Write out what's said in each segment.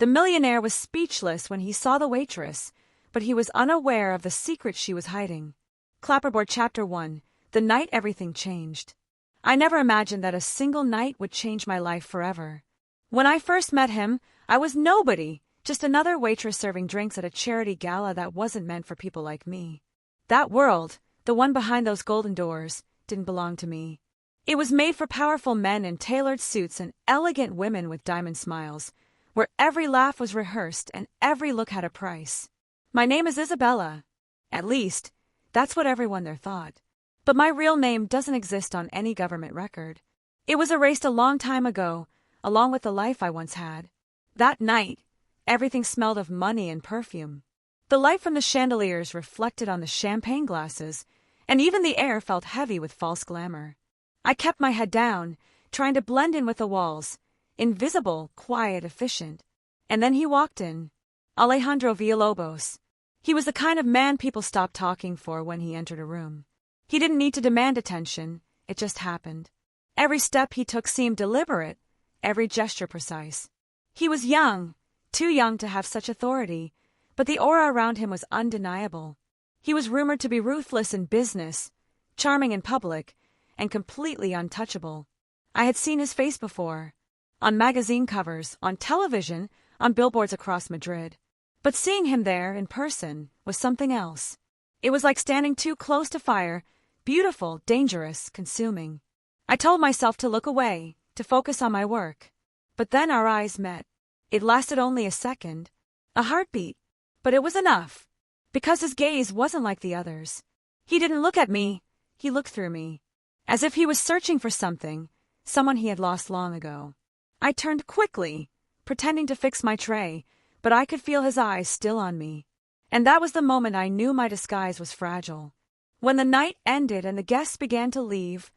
The millionaire was speechless when he saw the waitress, but he was unaware of the secret she was hiding. Clapperboard Chapter 1. The Night Everything Changed. I never imagined that a single night would change my life forever. When I first met him, I was nobody, just another waitress serving drinks at a charity gala that wasn't meant for people like me. That world, the one behind those golden doors, didn't belong to me. It was made for powerful men in tailored suits and elegant women with diamond smiles, where every laugh was rehearsed and every look had a price. My name is Isabella. At least, that's what everyone there thought. But my real name doesn't exist on any government record. It was erased a long time ago, along with the life I once had. That night, everything smelled of money and perfume. The light from the chandeliers reflected on the champagne glasses, and even the air felt heavy with false glamour. I kept my head down, trying to blend in with the walls, invisible, quiet, efficient. And then he walked in. Alejandro Villalobos. He was the kind of man people stopped talking for when he entered a room. He didn't need to demand attention, it just happened. Every step he took seemed deliberate, every gesture precise. He was young, too young to have such authority, but the aura around him was undeniable. He was rumored to be ruthless in business, charming in public, and completely untouchable. I had seen his face before, on magazine covers, on television, on billboards across Madrid. But seeing him there, in person, was something else. It was like standing too close to fire, beautiful, dangerous, consuming. I told myself to look away, to focus on my work. But then our eyes met. It lasted only a second, a heartbeat, but it was enough, because his gaze wasn't like the others. He didn't look at me, he looked through me, as if he was searching for something, someone he had lost long ago. I turned quickly, pretending to fix my tray, but I could feel his eyes still on me. And that was the moment I knew my disguise was fragile. When the night ended and the guests began to leave,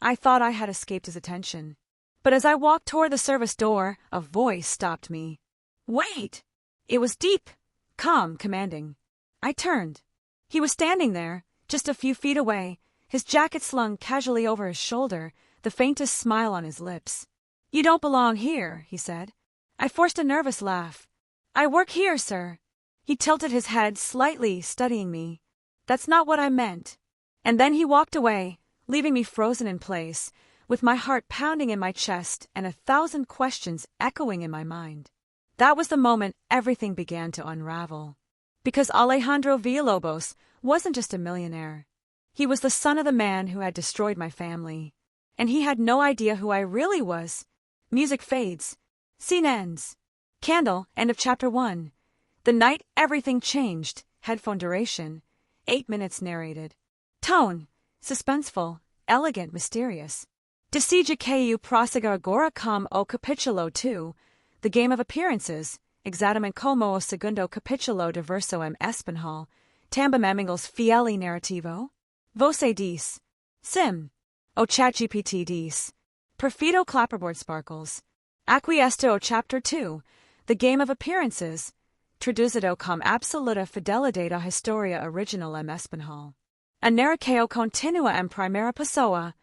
I thought I had escaped his attention. But as I walked toward the service door, a voice stopped me. "Wait!" It was deep, calm, commanding. I turned. He was standing there, just a few feet away, his jacket slung casually over his shoulder, the faintest smile on his lips. "You don't belong here," he said. I forced a nervous laugh. "I work here, sir." He tilted his head slightly, studying me. "That's not what I meant." And then he walked away, leaving me frozen in place, with my heart pounding in my chest and 1,000 questions echoing in my mind. That was the moment everything began to unravel. Because Alejandro Villalobos wasn't just a millionaire. He was the son of the man who had destroyed my family. And he had no idea who I really was. Music fades. Scene ends. Candle, end of Chapter 1. The night everything changed. Headphone duration. 8 minutes narrated. Tone. Suspenseful, elegant, mysterious. Decide que prosiga agora com o capítulo 2. The Game of Appearances. Exatamente como o segundo capítulo de verso em espanhol. Tambamamingles fieli narrativo. Você diz. Sim. O ChatGPT diz. Perfido clapperboard sparkles. Acquiesto o Chapter 2. The Game of Appearances. Traduzido com absoluta fidelidade à historia original em espanhol. A narração continua em primeira pessoa,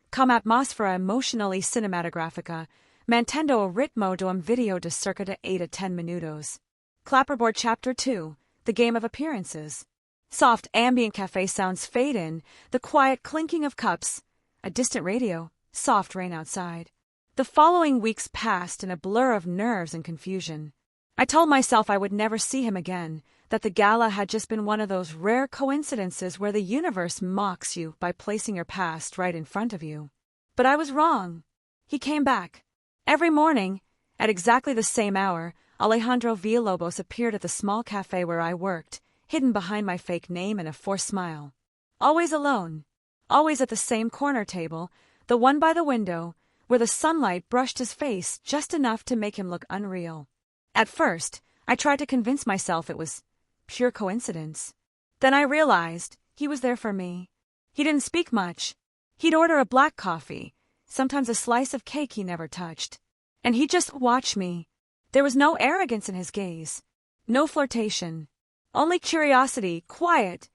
com atmosfera emocional e cinematográfica, mantendo o ritmo de vídeo de cerca de 8 a 10 minutos. Clapperboard Chapter 2. The Game of Appearances. Soft ambient cafe sounds fade in, the quiet clinking of cups, a distant radio, soft rain outside. The following weeks passed in a blur of nerves and confusion. I told myself I would never see him again, that the gala had just been one of those rare coincidences where the universe mocks you by placing your past right in front of you. But I was wrong. He came back. Every morning, at exactly the same hour, Alejandro Villalobos appeared at the small cafe where I worked, hidden behind my fake name and a forced smile. Always alone. Always at the same corner table, the one by the window, where the sunlight brushed his face just enough to make him look unreal. At first, I tried to convince myself it was pure coincidence. Then I realized he was there for me. He didn't speak much. He'd order a black coffee, sometimes a slice of cake he never touched. And he'd just watch me. There was no arrogance in his gaze, no flirtation, only curiosity, quiet,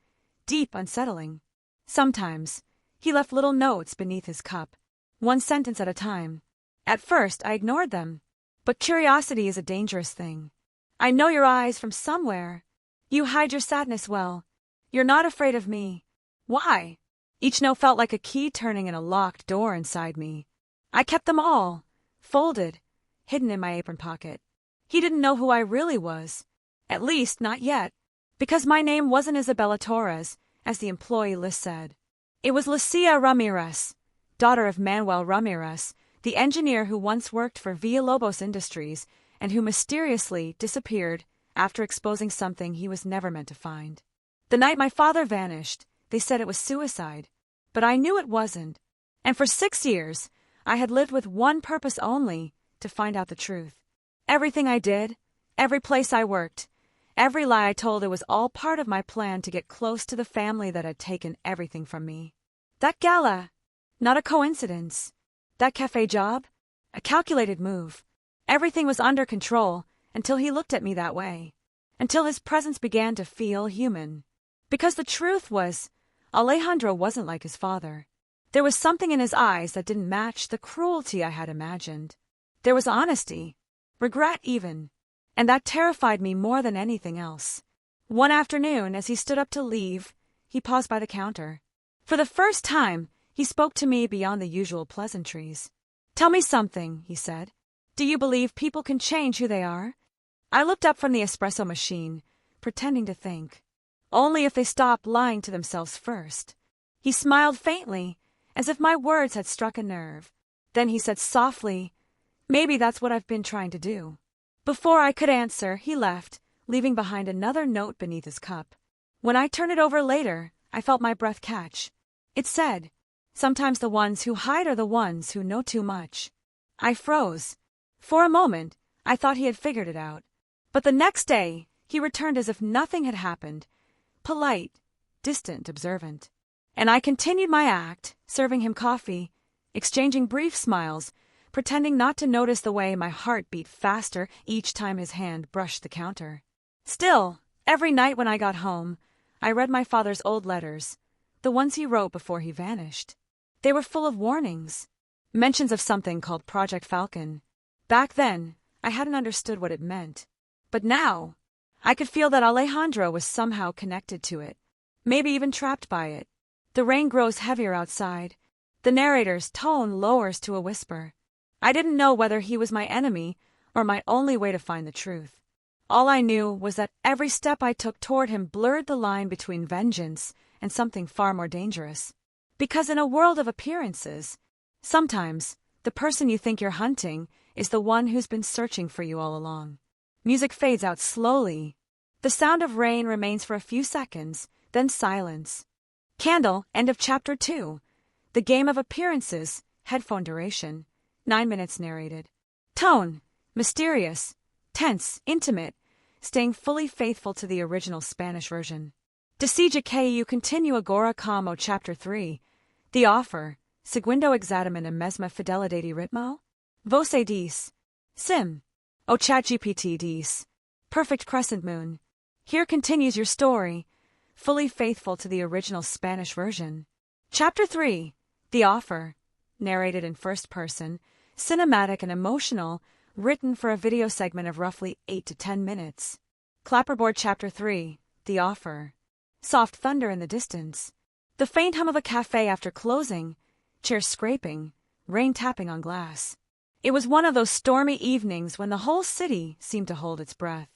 deep, unsettling. Sometimes, he left little notes beneath his cup, one sentence at a time. At first, I ignored them. But curiosity is a dangerous thing. I know your eyes from somewhere. You hide your sadness well. You're not afraid of me. Why? Each note felt like a key turning in a locked door inside me. I kept them all, folded, hidden in my apron pocket. He didn't know who I really was. At least, not yet. Because my name wasn't Isabella Torres, as the employee list said. It was Lucia Ramirez, daughter of Manuel Ramirez, the engineer who once worked for Villalobos Industries and who mysteriously disappeared after exposing something he was never meant to find. The night my father vanished, they said it was suicide, but I knew it wasn't. And for 6 years, I had lived with one purpose only, to find out the truth. Everything I did, every place I worked, every lie I told, it was all part of my plan to get close to the family that had taken everything from me. That gala, not a coincidence. That cafe job, a calculated move. Everything was under control until he looked at me that way, until his presence began to feel human. Because the truth was, Alejandro wasn't like his father. There was something in his eyes that didn't match the cruelty I had imagined. There was honesty, regret even, and that terrified me more than anything else. One afternoon, as he stood up to leave, he paused by the counter. For the first time, he spoke to me beyond the usual pleasantries. "Tell me something," he said. "Do you believe people can change who they are?" I looked up from the espresso machine, pretending to think. Only if they stop lying to themselves first. He smiled faintly, as if my words had struck a nerve. Then he said softly, "Maybe that's what I've been trying to do." Before I could answer, he left, leaving behind another note beneath his cup. When I turned it over later, I felt my breath catch. It said, "Sometimes the ones who hide are the ones who know too much." I froze. For a moment, I thought he had figured it out. But the next day, he returned as if nothing had happened, polite, distant, observant. And I continued my act, serving him coffee, exchanging brief smiles, pretending not to notice the way my heart beat faster each time his hand brushed the counter. Still, every night when I got home, I read my father's old letters, the ones he wrote before he vanished. They were full of warnings, mentions of something called Project Falcon. Back then, I hadn't understood what it meant. But now, I could feel that Alejandro was somehow connected to it, maybe even trapped by it. The rain grows heavier outside. The narrator's tone lowers to a whisper. I didn't know whether he was my enemy or my only way to find the truth. All I knew was that every step I took toward him blurred the line between vengeance and something far more dangerous. Because in a world of appearances, sometimes the person you think you're hunting is the one who's been searching for you all along. Music fades out slowly. The sound of rain remains for a few seconds, then silence. Candle, end of chapter 2. The game of appearances, headphone duration, 9 minutes narrated. Tone, mysterious, tense, intimate, staying fully faithful to the original Spanish version. Decide que eu continue agora como chapter 3. The offer, segundo examen a mesma fidelidade de ritmo? Você diz. Sim. O ChatGPT diz. Perfect crescent moon. Here continues your story, fully faithful to the original Spanish version. Chapter 3. The offer, narrated in first person, cinematic and emotional, written for a video segment of roughly 8 to 10 minutes. Clapperboard Chapter 3. The offer. Soft thunder in the distance. The faint hum of a cafe after closing, chairs scraping, rain tapping on glass. It was one of those stormy evenings when the whole city seemed to hold its breath.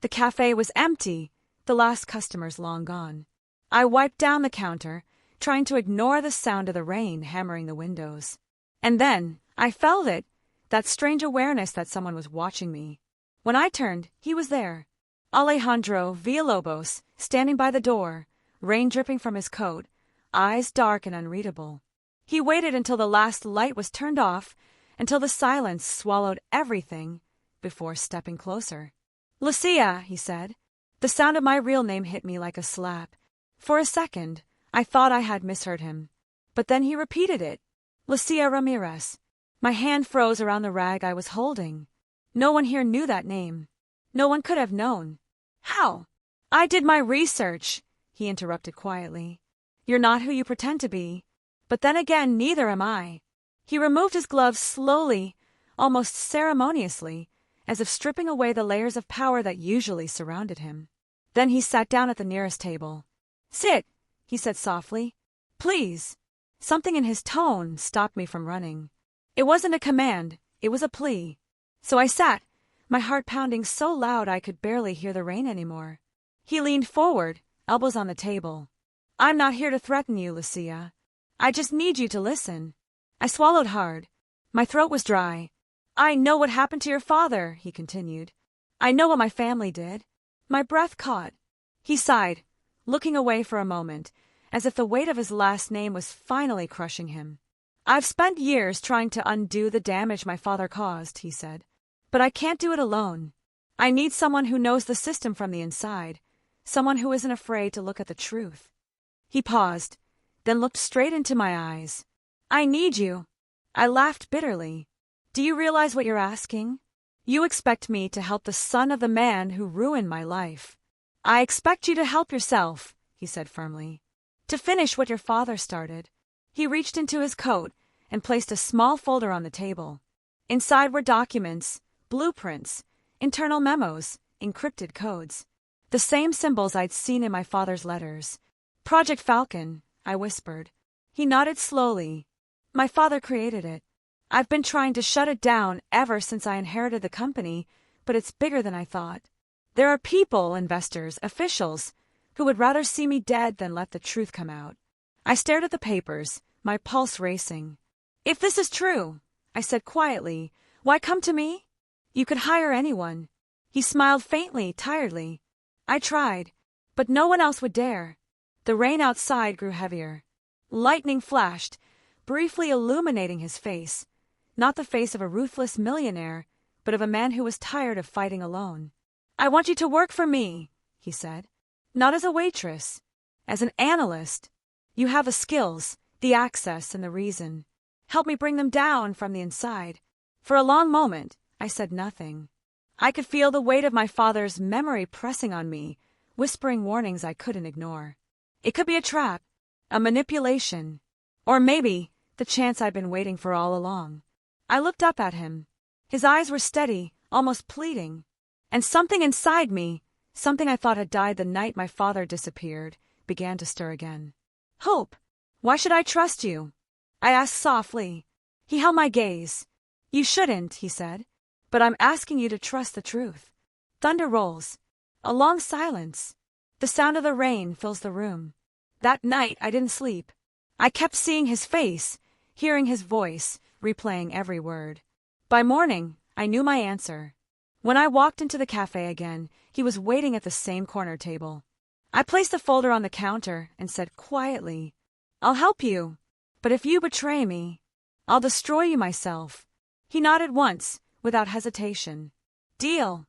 The cafe was empty, the last customers long gone. I wiped down the counter, trying to ignore the sound of the rain hammering the windows. And then, I felt it, that strange awareness that someone was watching me. When I turned, he was there. Alejandro Villalobos, standing by the door, rain dripping from his coat, eyes dark and unreadable. He waited until the last light was turned off, until the silence swallowed everything, before stepping closer. "Lucia," he said. The sound of my real name hit me like a slap. For a second, I thought I had misheard him. But then he repeated it. Lucia Ramirez. My hand froze around the rag I was holding. No one here knew that name. No one could have known. How? I did my research, he interrupted quietly. You're not who you pretend to be. But then again, neither am I. He removed his gloves slowly, almost ceremoniously, as if stripping away the layers of power that usually surrounded him. Then he sat down at the nearest table. "Sit," he said softly. "Please." Something in his tone stopped me from running. It wasn't a command, it was a plea. So I sat, my heart pounding so loud I could barely hear the rain anymore. He leaned forward, elbows on the table. "I'm not here to threaten you, Lucia. I just need you to listen." I swallowed hard. My throat was dry. "I know what happened to your father," he continued. "I know what my family did." My breath caught. He sighed, looking away for a moment, as if the weight of his last name was finally crushing him. "I've spent years trying to undo the damage my father caused," he said. "But I can't do it alone. I need someone who knows the system from the inside, someone who isn't afraid to look at the truth." He paused, then looked straight into my eyes. "I need you." I laughed bitterly. "Do you realize what you're asking? You expect me to help the son of the man who ruined my life." "I expect you to help yourself," he said firmly. "To finish what your father started." He reached into his coat and placed a small folder on the table. Inside were documents, blueprints, internal memos, encrypted codes. The same symbols I'd seen in my father's letters. "Project Falcon," I whispered. He nodded slowly. "My father created it. I've been trying to shut it down ever since I inherited the company, but it's bigger than I thought. There are people, investors, officials, who would rather see me dead than let the truth come out." I stared at the papers, my pulse racing. "If this is true," I said quietly, "why come to me? You could hire anyone." He smiled faintly, tiredly. "I tried, but no one else would dare." The rain outside grew heavier. Lightning flashed, briefly illuminating his face. Not the face of a ruthless millionaire, but of a man who was tired of fighting alone. "I want you to work for me," he said. "Not as a waitress, as an analyst. You have the skills, the access, and the reason. Help me bring them down from the inside." For a long moment, I said nothing. I could feel the weight of my father's memory pressing on me, whispering warnings I couldn't ignore. It could be a trap, a manipulation, or maybe the chance I'd been waiting for all along. I looked up at him. His eyes were steady, almost pleading. And something inside me, something I thought had died the night my father disappeared, began to stir again. "Hope, why should I trust you?" I asked softly. He held my gaze. "You shouldn't," he said, "but I'm asking you to trust the truth." Thunder rolls. A long silence. The sound of the rain fills the room. That night I didn't sleep. I kept seeing his face, hearing his voice, replaying every word. By morning, I knew my answer. When I walked into the cafe again, he was waiting at the same corner table. I placed the folder on the counter and said quietly, "I'll help you, but if you betray me, I'll destroy you myself." He nodded once, without hesitation. "Deal."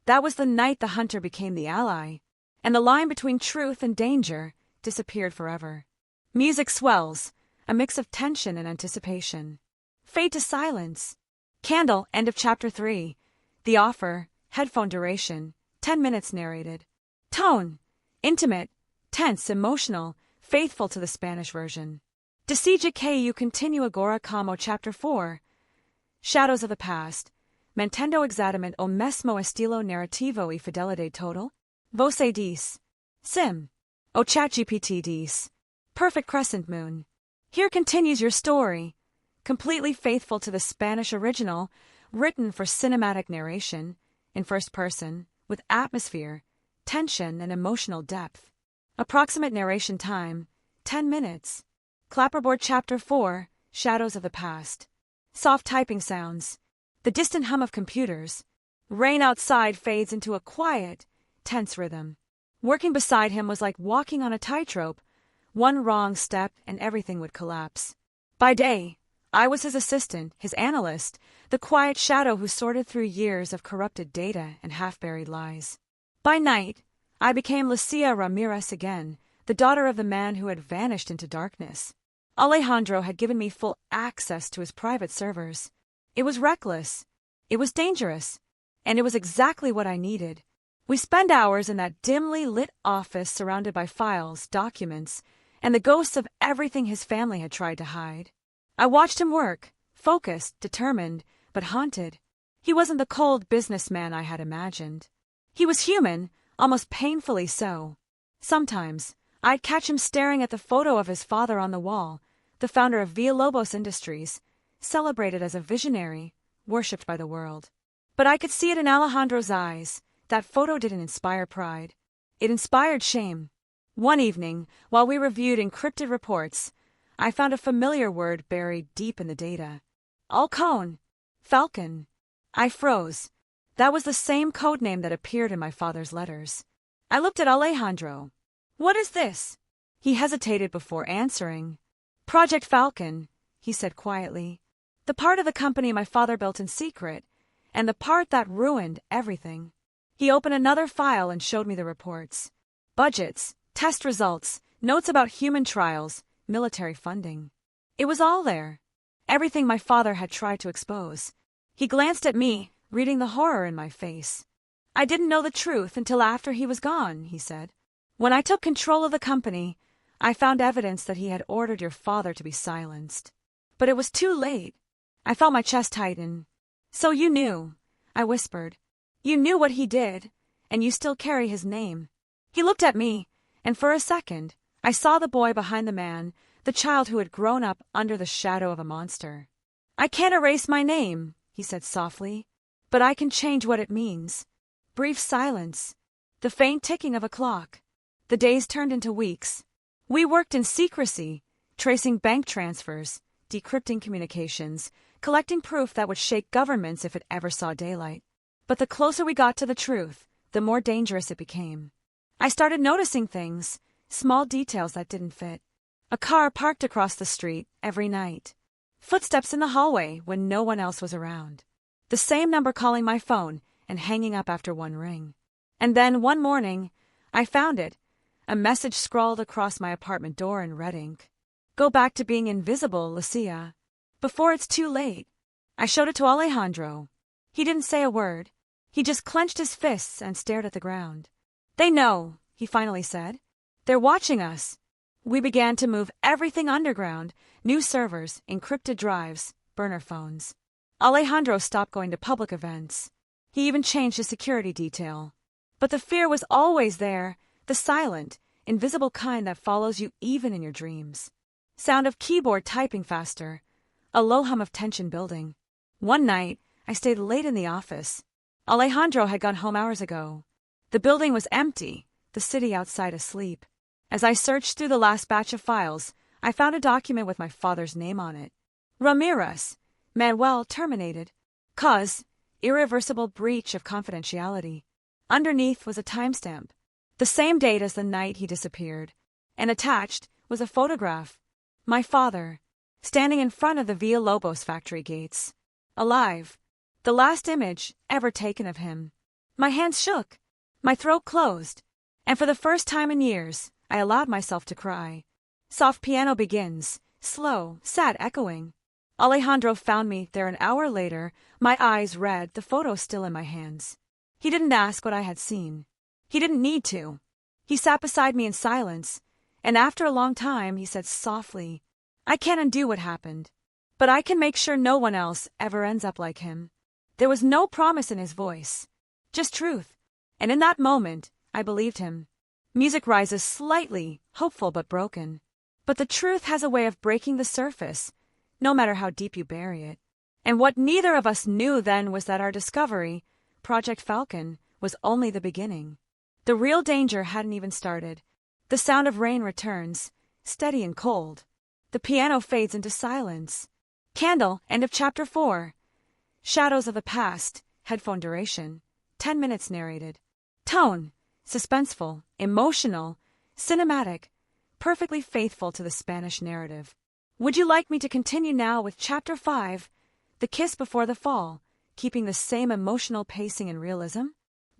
That was the night the hunter became the ally, and the line between truth and danger disappeared forever. Music swells, a mix of tension and anticipation. Fade to silence. Candle, end of chapter 3. The offer, headphone duration, 10 minutes narrated. Tone, intimate, tense, emotional, faithful to the Spanish version. Decide que you continue agora como chapter 4. Shadows of the past. Mantendo exatamente o mesmo estilo narrativo y fidelidade total. Você diz. Sim. O ChatGPT diz. Perfect crescent moon. Here continues your story. Completely faithful to the Spanish original, written for cinematic narration, in first person, with atmosphere, tension, and emotional depth. Approximate narration time, 10 minutes. Clapperboard Chapter 4, Shadows of the Past. Soft typing sounds. The distant hum of computers. Rain outside fades into a quiet, tense rhythm. Working beside him was like walking on a tightrope. One wrong step and everything would collapse. By day, I was his assistant, his analyst, the quiet shadow who sorted through years of corrupted data and half-buried lies. By night, I became Lucia Ramirez again, the daughter of the man who had vanished into darkness. Alejandro had given me full access to his private servers. It was reckless. It was dangerous. And it was exactly what I needed. We spent hours in that dimly lit office surrounded by files, documents, and the ghosts of everything his family had tried to hide. I watched him work, focused, determined, but haunted. He wasn't the cold businessman I had imagined. He was human, almost painfully so. Sometimes, I'd catch him staring at the photo of his father on the wall, the founder of Villalobos Industries, celebrated as a visionary, worshipped by the world. But I could see it in Alejandro's eyes. That photo didn't inspire pride. It inspired shame. One evening, while we reviewed encrypted reports, I found a familiar word buried deep in the data. Alcone. Falcon. I froze. That was the same code name that appeared in my father's letters. I looked at Alejandro. What is this? He hesitated before answering. Project Falcon, he said quietly. The part of the company my father built in secret, and the part that ruined everything. He opened another file and showed me the reports. Budgets, test results, notes about human trials, military funding. It was all there. Everything my father had tried to expose. He glanced at me, reading the horror in my face. I didn't know the truth until after he was gone, he said. When I took control of the company, I found evidence that he had ordered your father to be silenced. But it was too late. I felt my chest tighten. So you knew, I whispered. You knew what he did, and you still carry his name. He looked at me, and for a second, I saw the boy behind the man, the child who had grown up under the shadow of a monster. I can't erase my name, he said softly, but I can change what it means. Brief silence. The faint ticking of a clock. The days turned into weeks. We worked in secrecy, tracing bank transfers, decrypting communications, collecting proof that would shake governments if it ever saw daylight. But the closer we got to the truth, the more dangerous it became. I started noticing things, small details that didn't fit. A car parked across the street every night. Footsteps in the hallway when no one else was around. The same number calling my phone and hanging up after one ring. And then one morning, I found it. A message scrawled across my apartment door in red ink. Go back to being invisible, Lucia. Before it's too late. I showed it to Alejandro. He didn't say a word. He just clenched his fists and stared at the ground. They know, he finally said. They're watching us. We began to move everything underground, new servers, encrypted drives, burner phones. Alejandro stopped going to public events. He even changed his security detail. But the fear was always there, the silent, invisible kind that follows you even in your dreams. Sound of keyboard typing faster, a low hum of tension building. One night, I stayed late in the office. Alejandro had gone home hours ago. The building was empty, the city outside asleep. As I searched through the last batch of files, I found a document with my father's name on it. Ramirez, Manuel terminated. Cause, irreversible breach of confidentiality. Underneath was a timestamp, the same date as the night he disappeared, and attached was a photograph. My father, standing in front of the Villalobos factory gates. Alive. The last image ever taken of him. My hands shook. My throat closed. And for the first time in years, I allowed myself to cry. Soft piano begins, slow, sad echoing. Alejandro found me there an hour later, my eyes red, the photo still in my hands. He didn't ask what I had seen. He didn't need to. He sat beside me in silence, and after a long time he said softly, I can't undo what happened, but I can make sure no one else ever ends up like him. There was no promise in his voice, just truth, and in that moment, I believed him. Music rises slightly, hopeful but broken. But the truth has a way of breaking the surface, no matter how deep you bury it. And what neither of us knew then was that our discovery, Project Falcon, was only the beginning. The real danger hadn't even started. The sound of rain returns, steady and cold. The piano fades into silence. Candle, end of chapter 4. Shadows of the past, headphone duration. 10 minutes narrated. Tone, suspenseful, emotional, cinematic, perfectly faithful to the Spanish narrative. Would you like me to continue now with chapter 5, The Kiss Before the Fall, keeping the same emotional pacing and realism?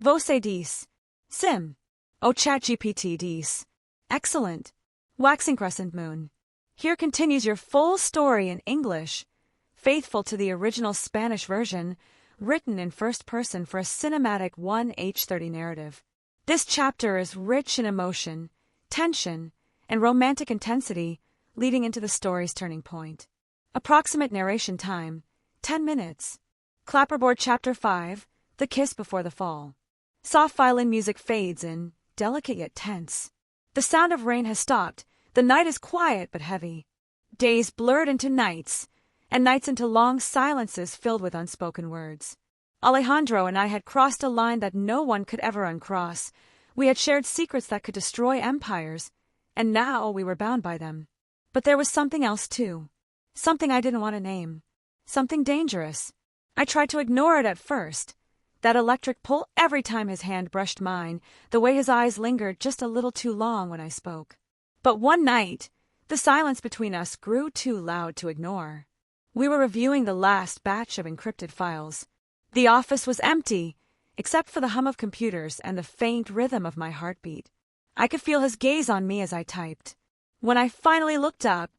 Você diz. Sim. Oh, ChatGPT diz. Excellent. Waxing crescent moon. Here continues your full story in English, faithful to the original Spanish version, written in first person for a cinematic 1H30 narrative. This chapter is rich in emotion, tension, and romantic intensity, leading into the story's turning point. Approximate narration time, 10 minutes. Clapperboard Chapter 5, The Kiss Before the Fall. Soft violin music fades in, delicate yet tense. The sound of rain has stopped. The night is quiet but heavy. Days blurred into nights, and nights into long silences filled with unspoken words. Alejandro and I had crossed a line that no one could ever uncross. We had shared secrets that could destroy empires, and now we were bound by them. But there was something else too. Something I didn't want to name. Something dangerous. I tried to ignore it at first. That electric pull every time his hand brushed mine, the way his eyes lingered just a little too long when I spoke. But one night, the silence between us grew too loud to ignore. We were reviewing the last batch of encrypted files. The office was empty, except for the hum of computers and the faint rhythm of my heartbeat. I could feel his gaze on me as I typed. When I finally looked up,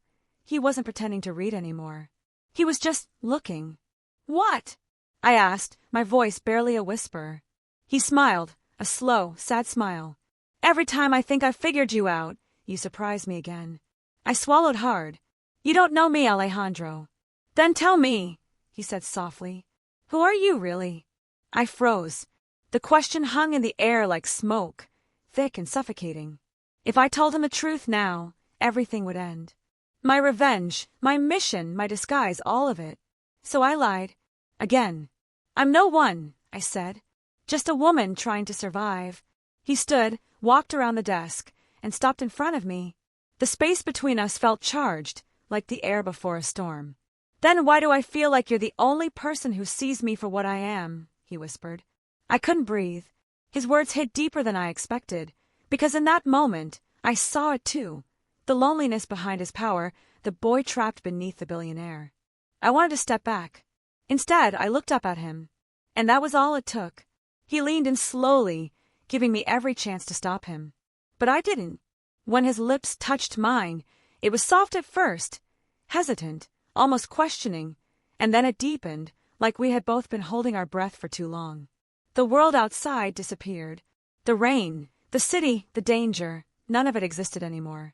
he wasn't pretending to read anymore. He was just looking. "What?" I asked, my voice barely a whisper. He smiled, a slow, sad smile. "Every time I think I've figured you out, you surprise me again." I swallowed hard. "You don't know me, Alejandro." "Then tell me," he said softly. "Who are you, really?" I froze. The question hung in the air like smoke, thick and suffocating. If I told him the truth now, everything would end. My revenge, my mission, my disguise, all of it. So I lied. Again. "I'm no one," I said. "Just a woman trying to survive." He stood, walked around the desk, and stopped in front of me. The space between us felt charged, like the air before a storm. "Then why do I feel like you're the only person who sees me for what I am?" he whispered. I couldn't breathe. His words hit deeper than I expected, because in that moment, I saw it too. The loneliness behind his power, the boy trapped beneath the billionaire. I wanted to step back. Instead, I looked up at him. And that was all it took. He leaned in slowly, giving me every chance to stop him. But I didn't. When his lips touched mine, it was soft at first, hesitant, almost questioning, and then it deepened, like we had both been holding our breath for too long. The world outside disappeared. The rain, the city, the danger, none of it existed anymore.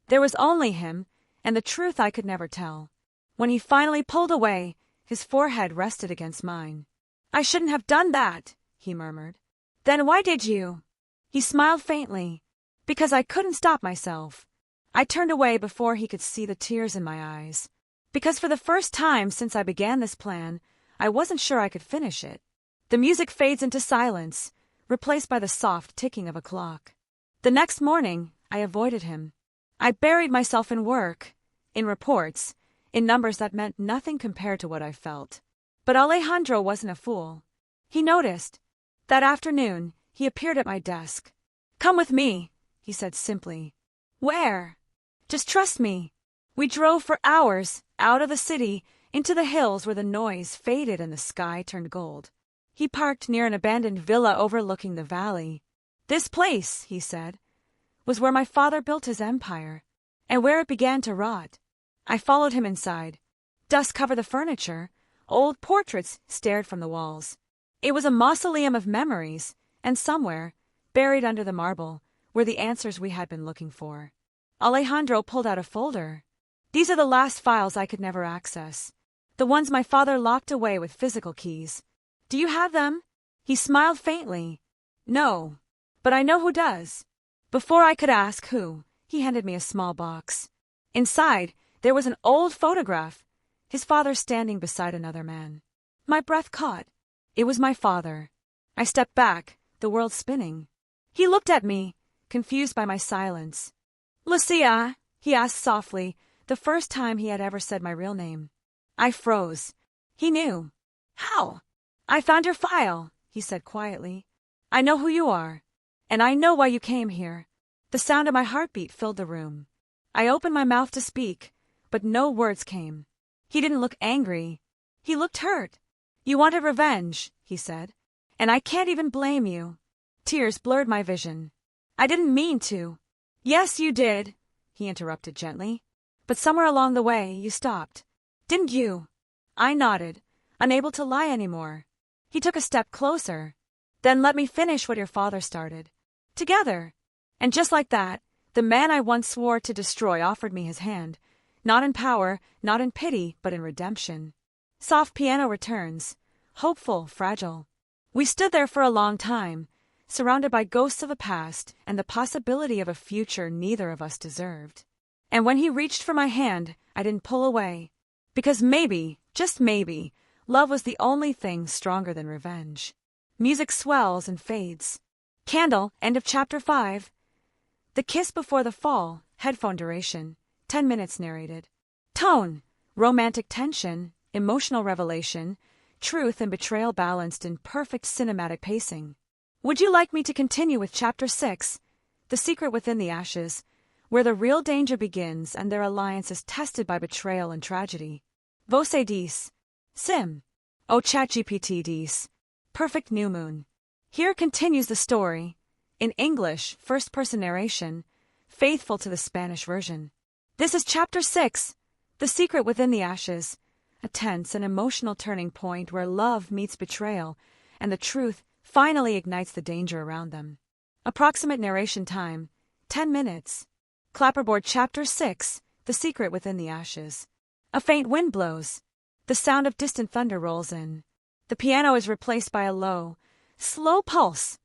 There was only him, and the truth I could never tell. When he finally pulled away, his forehead rested against mine. "I shouldn't have done that," he murmured. "Then why did you?" He smiled faintly. "Because I couldn't stop myself." I turned away before he could see the tears in my eyes. Because for the first time since I began this plan, I wasn't sure I could finish it. The music fades into silence, replaced by the soft ticking of a clock. The next morning, I avoided him. I buried myself in work, in reports, in numbers that meant nothing compared to what I felt. But Alejandro wasn't a fool. He noticed. That afternoon, he appeared at my desk. "Come with me," he said simply. "Where?" "Just trust me." We drove for hours, out of the city, into the hills where the noise faded and the sky turned gold. He parked near an abandoned villa overlooking the valley. "This place," he said, "was where my father built his empire, and where it began to rot." I followed him inside. Dust covered the furniture. Old portraits stared from the walls. It was a mausoleum of memories, and somewhere, buried under the marble, were the answers we had been looking for. Alejandro pulled out a folder. "These are the last files I could never access. The ones my father locked away with physical keys. Do you have them?" He smiled faintly. "No, but I know who does." Before I could ask who, he handed me a small box. Inside, there was an old photograph, his father standing beside another man. My breath caught. It was my father. I stepped back, the world spinning. He looked at me, confused by my silence. "Lucia?" he asked softly, the first time he had ever said my real name. I froze. He knew. "How?" "I found your file," he said quietly. "I know who you are, and I know why you came here." The sound of my heartbeat filled the room. I opened my mouth to speak, but no words came. He didn't look angry. He looked hurt. "You wanted revenge," he said, "and I can't even blame you." Tears blurred my vision. "I didn't mean to." "Yes, you did," he interrupted gently. "But somewhere along the way, you stopped. Didn't you?" I nodded, unable to lie anymore. He took a step closer. "Then let me finish what your father started. Together." And just like that, the man I once swore to destroy offered me his hand, not in power, not in pity, but in redemption. Soft piano returns. hopeful, fragile. We stood there for a long time, surrounded by ghosts of a past and the possibility of a future neither of us deserved. And when he reached for my hand, I didn't pull away. Because maybe, just maybe, love was the only thing stronger than revenge. Music swells and fades. Candle, end of chapter 5. The kiss before the fall, headphone duration, 10 minutes narrated. Tone, romantic tension, emotional revelation, truth and betrayal balanced in perfect cinematic pacing. Would you like me to continue with chapter 6, The Secret Within the Ashes, where the real danger begins and their alliance is tested by betrayal and tragedy? Você diz. Sim. Oh ChatGPT diz. Perfect new moon. Here continues the story, in English, first-person narration, faithful to the Spanish version. This is chapter 6, The Secret Within the Ashes, a tense and emotional turning point where love meets betrayal and the truth finally ignites the danger around them. Approximate narration time, 10 minutes. Clapperboard chapter 6, The Secret Within the Ashes. A faint wind blows. The sound of distant thunder rolls in. The piano is replaced by a low, slow pulse,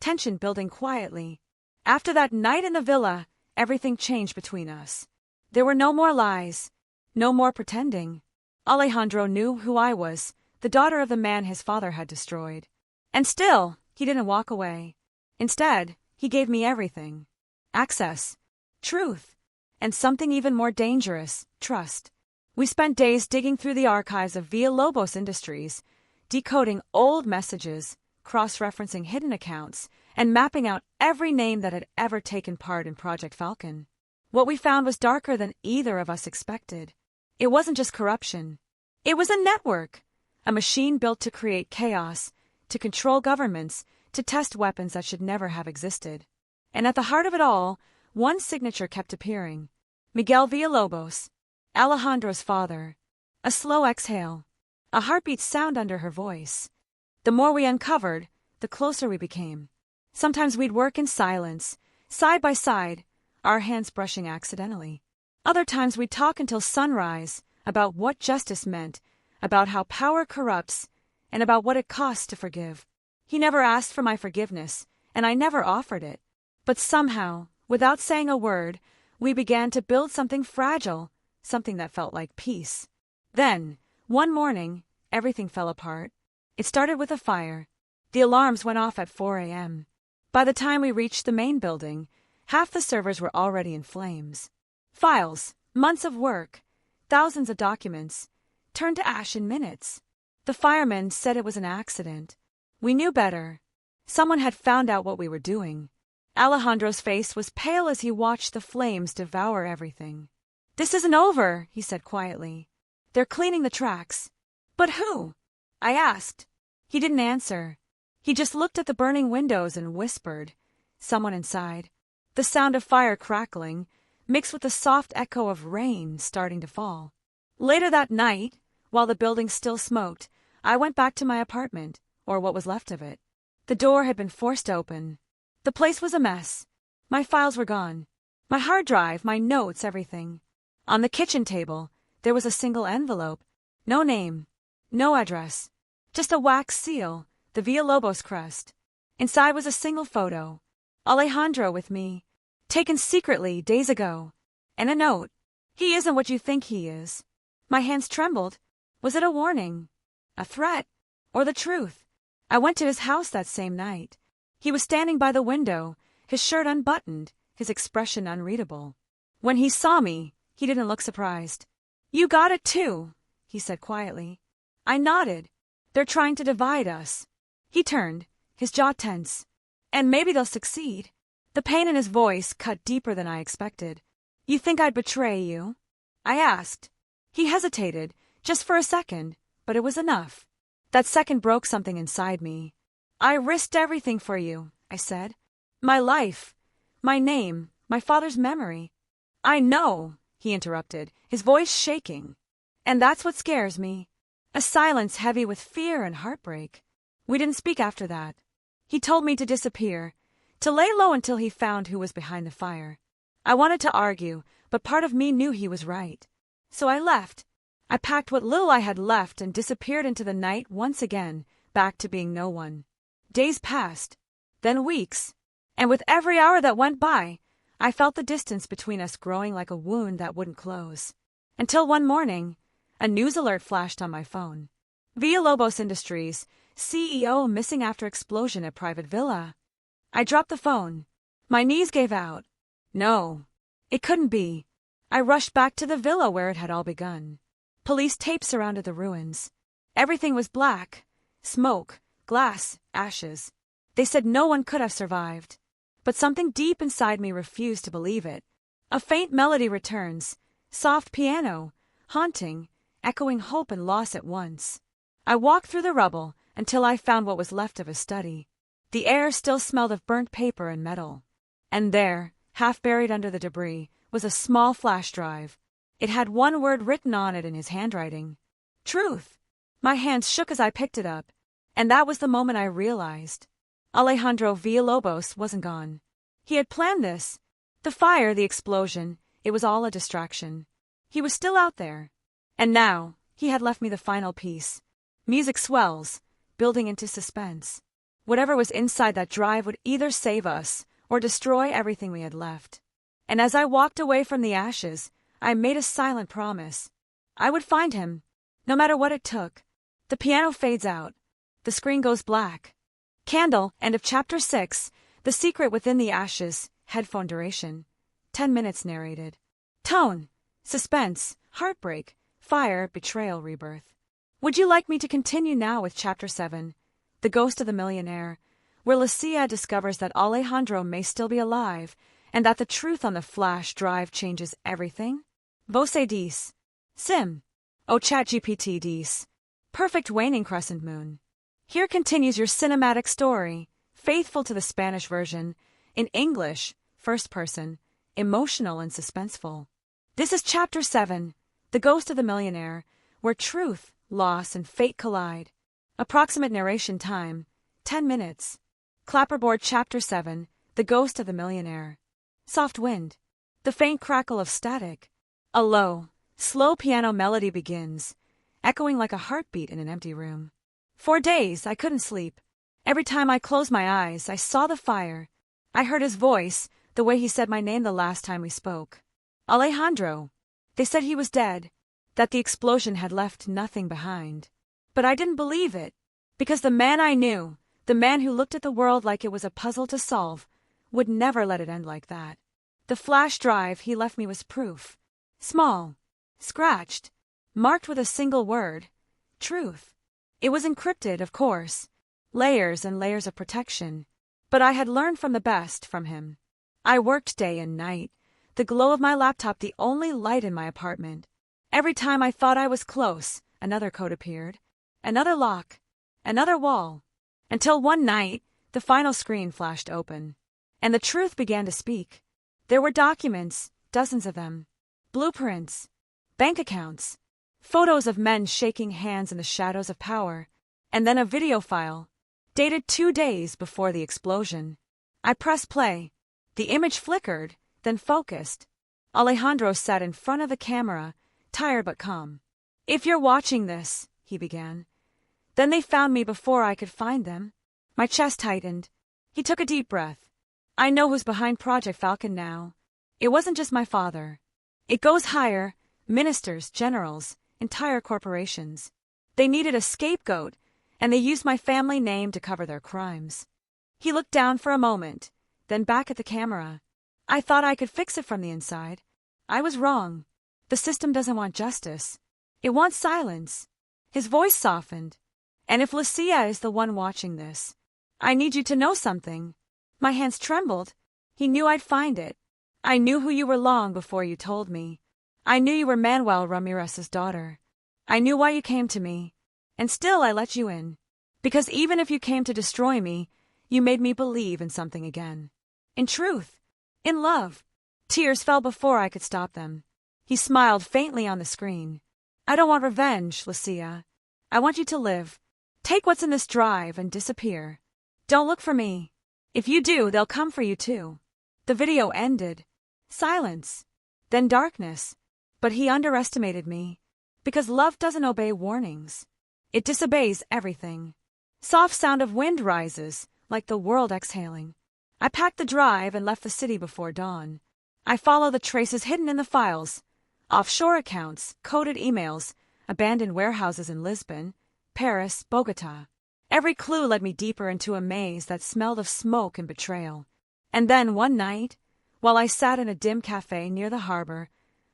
tension building quietly. After that night in the villa, everything changed between us. There were no more lies, no more pretending. Alejandro knew who I was, the daughter of the man his father had destroyed. And still, he didn't walk away. Instead, he gave me everything. Access, truth, and something even more dangerous, trust. We spent days digging through the archives of Villalobos Industries, decoding old messages, cross-referencing hidden accounts, and mapping out every name that had ever taken part in Project Falcon. What we found was darker than either of us expected. It wasn't just corruption. It was a network, a machine built to create chaos, to control governments, to test weapons that should never have existed. And at the heart of it all, one signature kept appearing. Miguel Villalobos, Alejandro's father. A slow exhale, a heartbeat sound under her voice. The more we uncovered, the closer we became. Sometimes we'd work in silence, side by side, our hands brushing accidentally. Other times we'd talk until sunrise about what justice meant, about how power corrupts, and about what it costs to forgive. He never asked for my forgiveness, and I never offered it. But somehow, without saying a word, we began to build something fragile, something that felt like peace. Then, one morning, everything fell apart. It started with a fire. The alarms went off at 4 a.m. By the time we reached the main building, half the servers were already in flames. Files, months of work, thousands of documents, turned to ash in minutes. The firemen said it was an accident. We knew better. Someone had found out what we were doing. Alejandro's face was pale as he watched the flames devour everything. "This isn't over," he said quietly. "They're cleaning the tracks." "But who?" I asked. He didn't answer. He just looked at the burning windows and whispered. Someone inside. The sound of fire crackling, mixed with the soft echo of rain starting to fall. Later that night, while the building still smoked, I went back to my apartment, or what was left of it. The door had been forced open. The place was a mess. My files were gone. My hard drive, my notes, everything. On the kitchen table, there was a single envelope. No name. No address. Just a wax seal, the Villalobos crest. Inside was a single photo. Alejandro with me. Taken secretly days ago. And a note. "He isn't what you think he is." My hands trembled. Was it a warning? A threat? Or the truth? I went to his house that same night. He was standing by the window, his shirt unbuttoned, his expression unreadable. When he saw me, he didn't look surprised. "You got it too," he said quietly. I nodded. "They're trying to divide us." He turned, his jaw tense. "And maybe they'll succeed." The pain in his voice cut deeper than I expected. "You think I'd betray you?" I asked. He hesitated, just for a second, but it was enough. That second broke something inside me. "I risked everything for you," I said. "My life, my name, my father's memory." "I know," he interrupted, his voice shaking. "And that's what scares me." A silence heavy with fear and heartbreak. We didn't speak after that. He told me to disappear, to lay low until he found who was behind the fire. I wanted to argue, but part of me knew he was right. So I left. I packed what little I had left and disappeared into the night once again, back to being no one. Days passed, then weeks, and with every hour that went by, I felt the distance between us growing like a wound that wouldn't close. Until one morning, a news alert flashed on my phone. Villalobos Industries, CEO missing after explosion at private villa. I dropped the phone. My knees gave out. No, it couldn't be. I rushed back to the villa where it had all begun. Police tape surrounded the ruins. Everything was black. Smoke, glass, ashes. They said no one could have survived. But something deep inside me refused to believe it. A faint melody returns. Soft piano, haunting, echoing hope and loss at once. I walked through the rubble until I found what was left of a study. The air still smelled of burnt paper and metal. And there, half buried under the debris, was a small flash drive. It had one word written on it in his handwriting. Truth. My hands shook as I picked it up, and that was the moment I realized. Alejandro Villalobos wasn't gone. He had planned this. The fire, the explosion, it was all a distraction. He was still out there. And now, he had left me the final piece. Music swells, building into suspense. Whatever was inside that drive would either save us or destroy everything we had left. And as I walked away from the ashes, I made a silent promise. I would find him, no matter what it took. The piano fades out. The screen goes black. Candle, end of chapter 6, The Secret Within the Ashes, headphone duration. 10 minutes narrated. Tone, suspense, heartbreak, fire, betrayal, rebirth. Would you like me to continue now with chapter 7, The Ghost of the Millionaire, where Lucia discovers that Alejandro may still be alive and that the truth on the flash drive changes everything? Vos dis. Sim. O ChatGPT dis. Perfect waning crescent moon. Here continues your cinematic story, faithful to the Spanish version, in English, first person, emotional and suspenseful. This is chapter 7, The Ghost of the Millionaire, where truth, loss, and fate collide. Approximate narration time, 10 minutes. Clapperboard chapter 7, The Ghost of the Millionaire. Soft wind. The faint crackle of static. A low, slow piano melody begins, echoing like a heartbeat in an empty room. For days, I couldn't sleep. Every time I closed my eyes, I saw the fire. I heard his voice, the way he said my name the last time we spoke. Alejandro. They said he was dead, that the explosion had left nothing behind. But I didn't believe it, because the man I knew, the man who looked at the world like it was a puzzle to solve, would never let it end like that. The flash drive he left me was proof. Small, scratched, marked with a single word. Truth. It was encrypted, of course. Layers and layers of protection. But I had learned from the best from him. I worked day and night, the glow of my laptop the only light in my apartment. Every time I thought I was close, another code appeared. Another lock. Another wall. Until one night, the final screen flashed open. And the truth began to speak. There were documents, dozens of them. Blueprints. Bank accounts. Photos of men shaking hands in the shadows of power. And then a video file, dated 2 days before the explosion. I pressed play. The image flickered, then focused. Alejandro sat in front of the camera, tired but calm. If you're watching this, he began. Then they found me before I could find them. My chest tightened. He took a deep breath. I know who's behind Project Falcon now. It wasn't just my father. It goes higher, ministers, generals, entire corporations. They needed a scapegoat, and they used my family name to cover their crimes. He looked down for a moment, then back at the camera. I thought I could fix it from the inside. I was wrong. The system doesn't want justice. It wants silence. His voice softened. And if Lucia is the one watching this, I need you to know something. My hands trembled. He knew I'd find it. I knew who you were long before you told me. I knew you were Manuel Ramirez's daughter. I knew why you came to me. And still I let you in. Because even if you came to destroy me, you made me believe in something again. In truth. In love. Tears fell before I could stop them. He smiled faintly on the screen. I don't want revenge, Lucia. I want you to live. Take what's in this drive and disappear. Don't look for me. If you do, they'll come for you too. The video ended. Silence. Then darkness. But he underestimated me. Because love doesn't obey warnings. It disobeys everything. Soft sound of wind rises, like the world exhaling. I packed the drive and left the city before dawn. I follow the traces hidden in the files. Offshore accounts, coded emails, abandoned warehouses in Lisbon, Paris, Bogota. Every clue led me deeper into a maze that smelled of smoke and betrayal. And then one night, while I sat in a dim cafe near the harbor,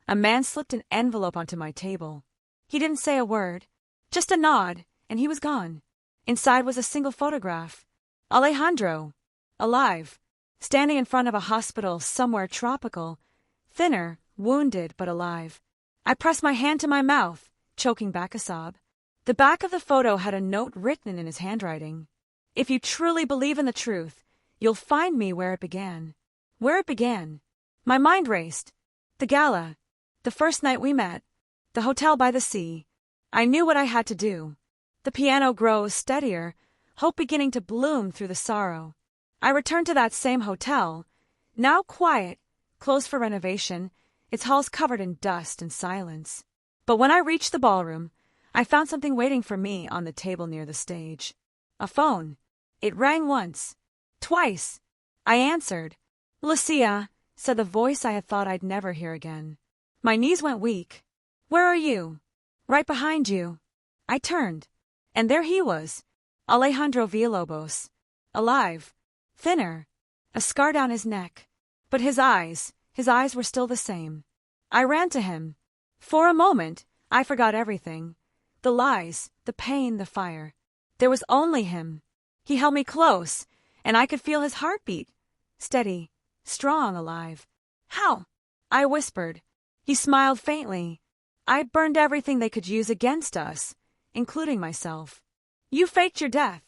a man slipped an envelope onto my table. He didn't say a word, just a nod, and he was gone. Inside was a single photograph. Alejandro, alive, standing in front of a hospital somewhere tropical, thinner, wounded but alive. I pressed my hand to my mouth, choking back a sob. The back of the photo had a note written in his handwriting. If you truly believe in the truth, you'll find me where it began. Where it began. My mind raced. The gala. The first night we met. The hotel by the sea. I knew what I had to do. The piano grows steadier, hope beginning to bloom through the sorrow. I returned to that same hotel, now quiet, closed for renovation, its halls covered in dust and silence. But when I reached the ballroom, I found something waiting for me on the table near the stage. A phone. It rang once. Twice. I answered. "Lucia," said the voice I had thought I'd never hear again. My knees went weak. "Where are you?" "Right behind you." I turned, and there he was, Alejandro Villalobos, alive, thinner, a scar down his neck. But his eyes were still the same. I ran to him. For a moment, I forgot everything. The lies, the pain, the fire. There was only him. He held me close, and I could feel his heartbeat. Steady, strong, alive. "How?" I whispered. He smiled faintly. "I burned everything they could use against us, including myself." "You faked your death."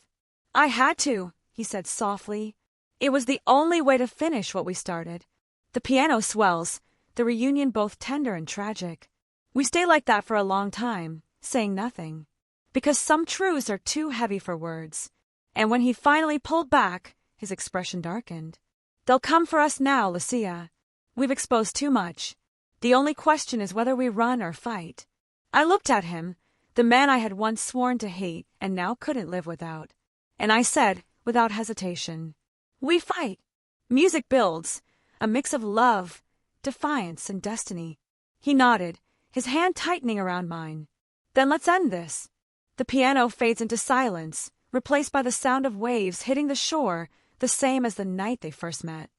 "I had to," he said softly. "It was the only way to finish what we started." The piano swells, the reunion both tender and tragic. We stay like that for a long time, saying nothing. Because some truths are too heavy for words. And when he finally pulled back, his expression darkened. "They'll come for us now, Lucia. We've exposed too much. The only question is whether we run or fight." I looked at him, the man I had once sworn to hate and now couldn't live without. And I said, without hesitation, "We fight." Music builds, a mix of love, defiance, and destiny. He nodded, his hand tightening around mine. "Then let's end this." The piano fades into silence, replaced by the sound of waves hitting the shore, the same as the night they first met.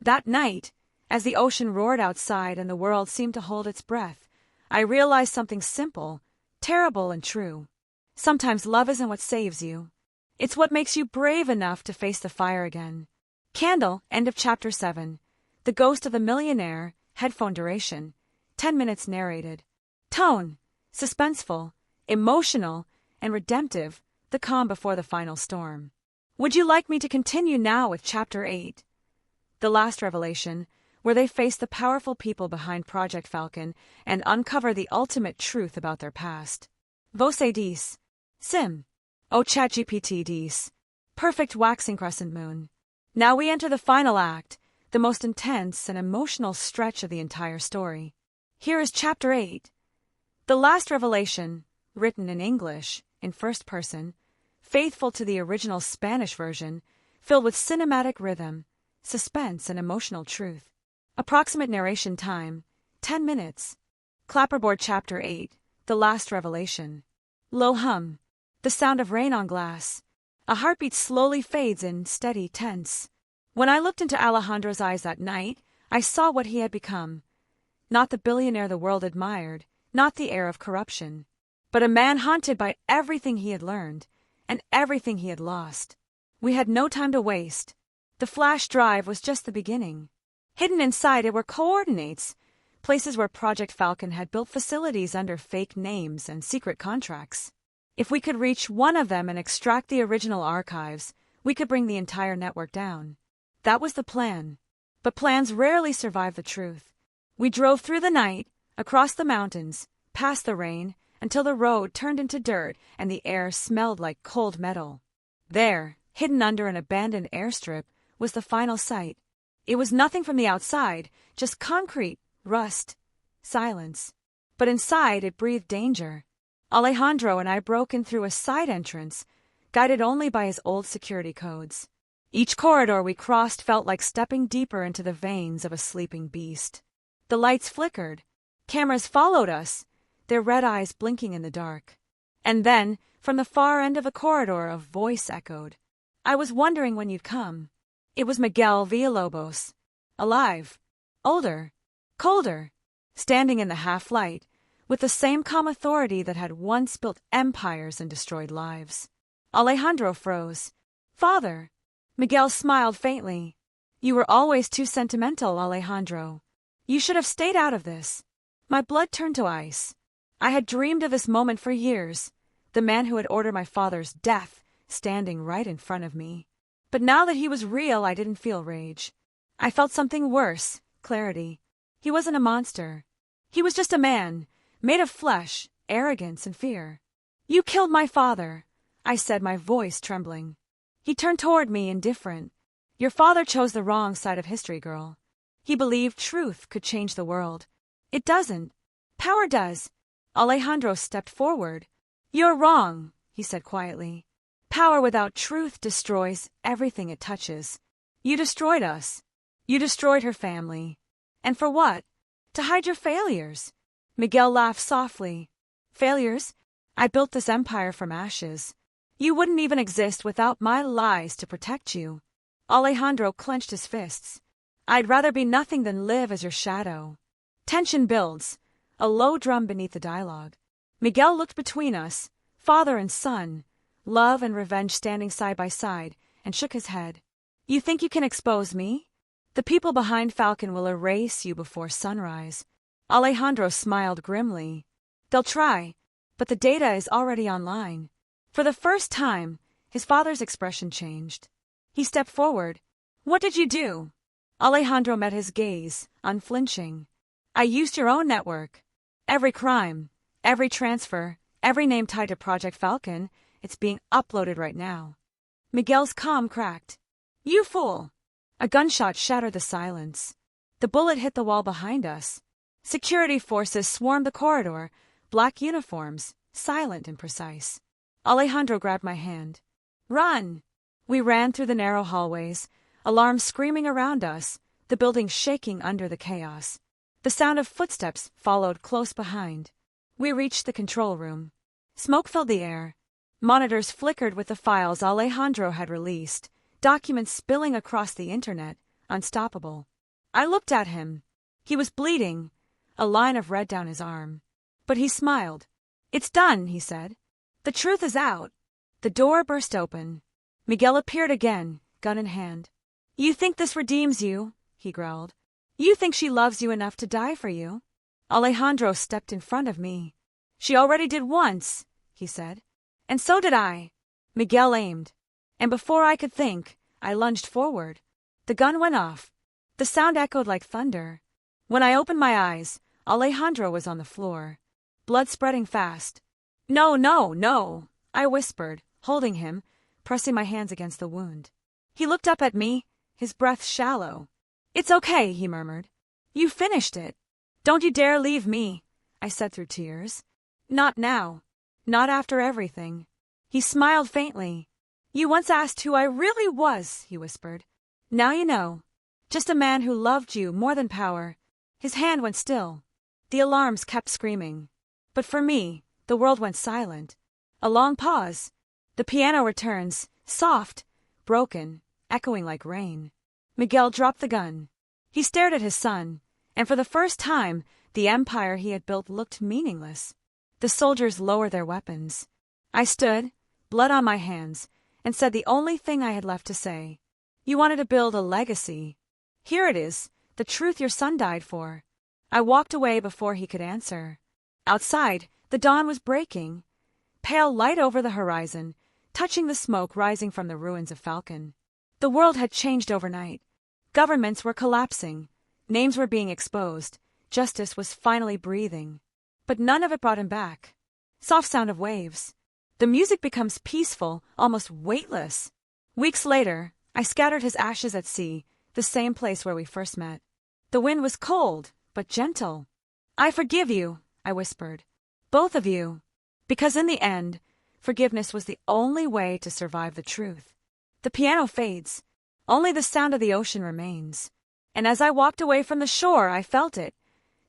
That night, as the ocean roared outside and the world seemed to hold its breath, I realized something simple, terrible, and true. Sometimes love isn't what saves you. It's what makes you brave enough to face the fire again. Candle, end of chapter 7. The Ghost of the Millionaire, headphone duration. 10 minutes narrated. Tone, suspenseful, emotional, and redemptive, the calm before the final storm. Would you like me to continue now with chapter 8? The last revelation, where they face the powerful people behind Project Falcon and uncover the ultimate truth about their past. Você diz. Sim. Oh ChatGPT diz. Perfect waxing crescent moon. Now we enter the final act, the most intense and emotional stretch of the entire story. Here is chapter 8. The last revelation, written in English, in first person, faithful to the original Spanish version, filled with cinematic rhythm, suspense, and emotional truth. Approximate narration time, 10 minutes. Clapperboard chapter 8, the last revelation. Low hum, the sound of rain on glass. A heartbeat slowly fades in, steady, tense. When I looked into Alejandro's eyes that night, I saw what he had become. Not the billionaire the world admired, not the heir of corruption, but a man haunted by everything he had learned, and everything he had lost. We had no time to waste. The flash drive was just the beginning. Hidden inside it were coordinates, places where Project Falcon had built facilities under fake names and secret contracts. If we could reach one of them and extract the original archives, we could bring the entire network down. That was the plan. But plans rarely survive the truth. We drove through the night, across the mountains, past the rain, until the road turned into dirt and the air smelled like cold metal. There, hidden under an abandoned airstrip, was the final site. It was nothing from the outside, just concrete, rust, silence. but inside it breathed danger. Alejandro and I broke in through a side entrance, guided only by his old security codes. Each corridor we crossed felt like stepping deeper into the veins of a sleeping beast. The lights flickered. Cameras followed us, their red eyes blinking in the dark. And then, from the far end of a corridor, a voice echoed. "I was wondering when you'd come." It was Miguel Villalobos. Alive. Older. Colder. Standing in the half-light, with the same calm authority that had once built empires and destroyed lives. Alejandro froze. "Father." Miguel smiled faintly. "You were always too sentimental, Alejandro. You should have stayed out of this." My blood turned to ice. I had dreamed of this moment for years, the man who had ordered my father's death standing right in front of me. But now that he was real, I didn't feel rage. I felt something worse, clarity. He wasn't a monster. He was just a man, made of flesh, arrogance, and fear. "You killed my father," I said, my voice trembling. He turned toward me, indifferent. "Your father chose the wrong side of history, girl. He believed truth could change the world. It doesn't. Power does." Alejandro stepped forward. "You're wrong," he said quietly. "Power without truth destroys everything it touches. You destroyed us. You destroyed her family. And for what? To hide your failures." Miguel laughed softly. "Failures? I built this empire from ashes. You wouldn't even exist without my lies to protect you." Alejandro clenched his fists. "I'd rather be nothing than live as your shadow." Tension builds, a low drum beneath the dialogue. Miguel looked between us, father and son, love and revenge standing side by side, and shook his head. "You think you can expose me? The people behind Falcon will erase you before sunrise." Alejandro smiled grimly. "They'll try, but the data is already online." For the first time, his father's expression changed. He stepped forward. "What did you do?" Alejandro met his gaze, unflinching. "I used your own network. Every crime, every transfer, every name tied to Project Falcon, it's being uploaded right now." Miguel's calm cracked. "You fool!" A gunshot shattered the silence. The bullet hit the wall behind us. Security forces swarmed the corridor, black uniforms, silent and precise. Alejandro grabbed my hand. "Run!" We ran through the narrow hallways, alarms screaming around us, the building shaking under the chaos. The sound of footsteps followed close behind. We reached the control room. Smoke filled the air. Monitors flickered with the files Alejandro had released, documents spilling across the internet, unstoppable. I looked at him. He was bleeding, a line of red down his arm. But he smiled. "It's done," he said. "The truth is out." The door burst open. Miguel appeared again, gun in hand. "You think this redeems you?" he growled. "You think she loves you enough to die for you?" Alejandro stepped in front of me. "She already did once," he said. "And so did I." Miguel aimed. And before I could think, I lunged forward. The gun went off. The sound echoed like thunder. When I opened my eyes, Alejandro was on the floor. Blood spreading fast. "No, no, no," I whispered, holding him, pressing my hands against the wound. He looked up at me, his breath shallow. "It's okay," he murmured. "You finished it." "Don't you dare leave me," I said through tears. "Not now. Not after everything." He smiled faintly. "You once asked who I really was," he whispered. "Now you know. Just a man who loved you more than power." His hand went still. The alarms kept screaming. But for me, the world went silent. A long pause. The piano returns, soft, broken, echoing like rain. Miguel dropped the gun. He stared at his son, and for the first time, the empire he had built looked meaningless. The soldiers lowered their weapons. I stood, blood on my hands, and said the only thing I had left to say. "You wanted to build a legacy. Here it is, the truth your son died for." I walked away before he could answer. Outside, the dawn was breaking, pale light over the horizon, touching the smoke rising from the ruins of Falcon. The world had changed overnight. Governments were collapsing. Names were being exposed. Justice was finally breathing. But none of it brought him back. Soft sound of waves. The music becomes peaceful, almost weightless. Weeks later, I scattered his ashes at sea, the same place where we first met. The wind was cold, but gentle. "I forgive you," I whispered. Both of you. Because in the end, forgiveness was the only way to survive the truth. The piano fades. Only the sound of the ocean remains. And as I walked away from the shore, I felt it.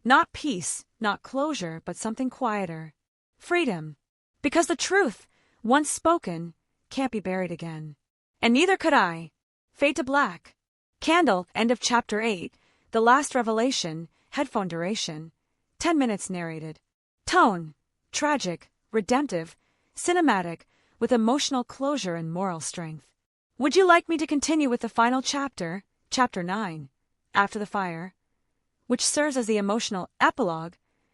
Not peace, not closure, but something quieter. Freedom. Because the truth, once spoken, can't be buried again. And neither could I. Fade to black. Candle, end of chapter 8, the last revelation, headphone duration. 10 minutes narrated. Tone, tragic, redemptive, cinematic, with emotional closure and moral strength. Would you like me to continue with the final chapter, chapter 9, After the Fire, which serves as the emotional epilogue,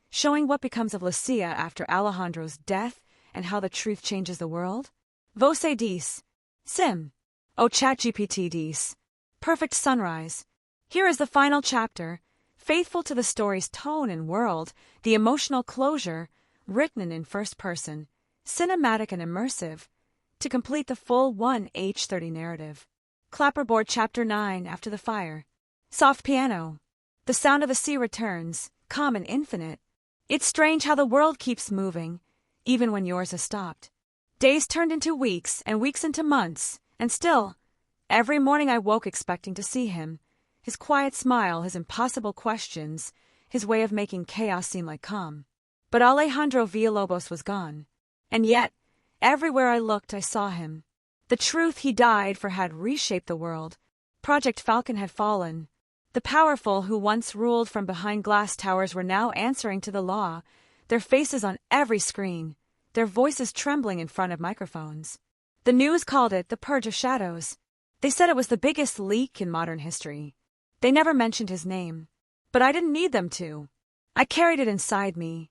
showing what becomes of Lucia after Alejandro's death and how the truth changes the world? Você diz. Sim. Oh, ChatGPT diz. Perfect sunrise. Here is the final chapter, faithful to the story's tone and world, the emotional closure, written in first person, cinematic and immersive, to complete the full 1H30 narrative. Clapperboard Chapter 9, After the Fire. Soft piano. The sound of the sea returns, calm and infinite. It's strange how the world keeps moving, even when yours has stopped. Days turned into weeks, and weeks into months, and still, every morning I woke expecting to see him. His quiet smile, his impossible questions, his way of making chaos seem like calm. But Alejandro Villalobos was gone. And yet, everywhere I looked I saw him. The truth he died for had reshaped the world. Project Falcon had fallen. The powerful who once ruled from behind glass towers were now answering to the law, their faces on every screen, their voices trembling in front of microphones. The news called it the Purge of Shadows. They said it was the biggest leak in modern history. They never mentioned his name. But I didn't need them to. I carried it inside me.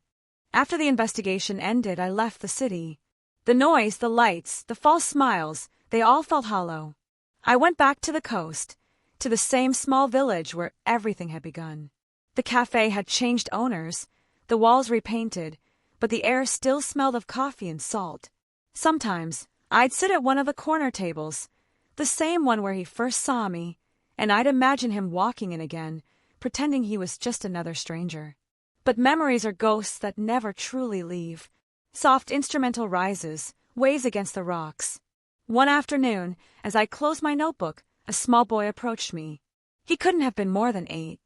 After the investigation ended, I left the city. The noise, the lights, the false smiles, they all felt hollow. I went back to the coast, to the same small village where everything had begun. The cafe had changed owners, the walls repainted, but the air still smelled of coffee and salt. Sometimes, I'd sit at one of the corner tables, the same one where he first saw me, and I'd imagine him walking in again, pretending he was just another stranger. But memories are ghosts that never truly leave. Soft instrumental rises, waves against the rocks. One afternoon, as I closed my notebook, a small boy approached me. He couldn't have been more than 8.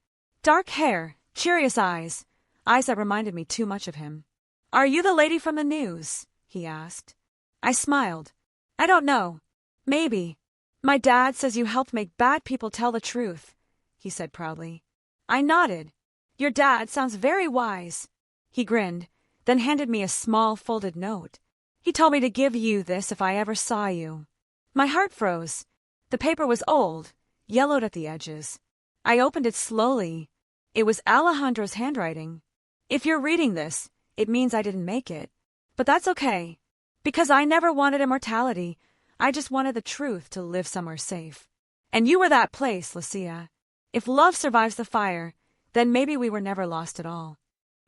Dark hair, curious eyes that reminded me too much of him. "Are you the lady from the news?" he asked. I smiled. "I don't know. Maybe. My dad says you helped make bad people tell the truth," he said proudly. I nodded. "Your dad sounds very wise." He grinned, then handed me a small folded note. He told me to give you this if I ever saw you. My heart froze. The paper was old, yellowed at the edges. I opened it slowly. It was Alejandro's handwriting. If you're reading this, it means I didn't make it. But that's okay. Because I never wanted immortality. I just wanted the truth to live somewhere safe. And you were that place, Lucia. If love survives the fire, then maybe we were never lost at all.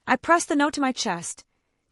I pressed the note to my chest,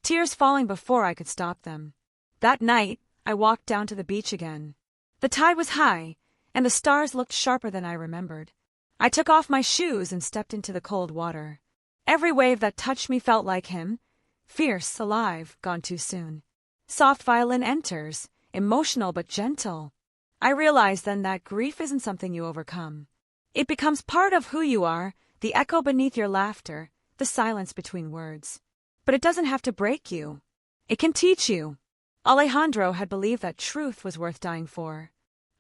tears falling before I could stop them. That night, I walked down to the beach again. The tide was high, and the stars looked sharper than I remembered. I took off my shoes and stepped into the cold water. Every wave that touched me felt like him, fierce, alive, gone too soon. Soft violin enters, emotional but gentle. I realized then that grief isn't something you overcome. It becomes part of who you are, the echo beneath your laughter, the silence between words. But it doesn't have to break you. It can teach you. Alejandro had believed that truth was worth dying for.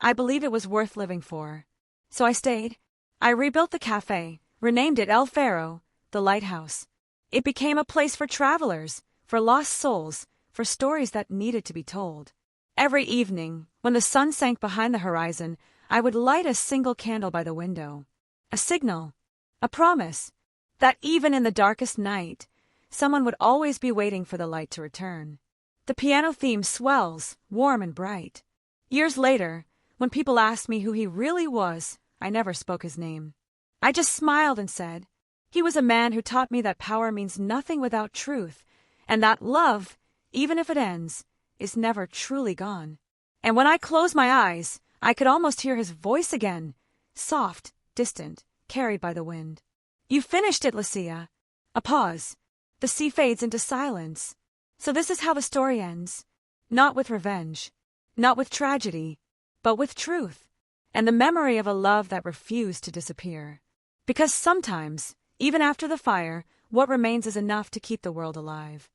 I believed it was worth living for. So I stayed. I rebuilt the cafe, renamed it El Faro, the lighthouse. It became a place for travelers, for lost souls, for stories that needed to be told. Every evening, when the sun sank behind the horizon, I would light a single candle by the window. A signal, a promise, that even in the darkest night, someone would always be waiting for the light to return. The piano theme swells, warm and bright. Years later, when people asked me who he really was, I never spoke his name. I just smiled and said, he was a man who taught me that power means nothing without truth, and that love, even if it ends, is never truly gone. And when I closed my eyes, I could almost hear his voice again, soft, distant, carried by the wind. You finished it, Lucia. A pause. The sea fades into silence. So this is how the story ends. Not with revenge, not with tragedy, but with truth, and the memory of a love that refused to disappear. Because sometimes, even after the fire, what remains is enough to keep the world alive.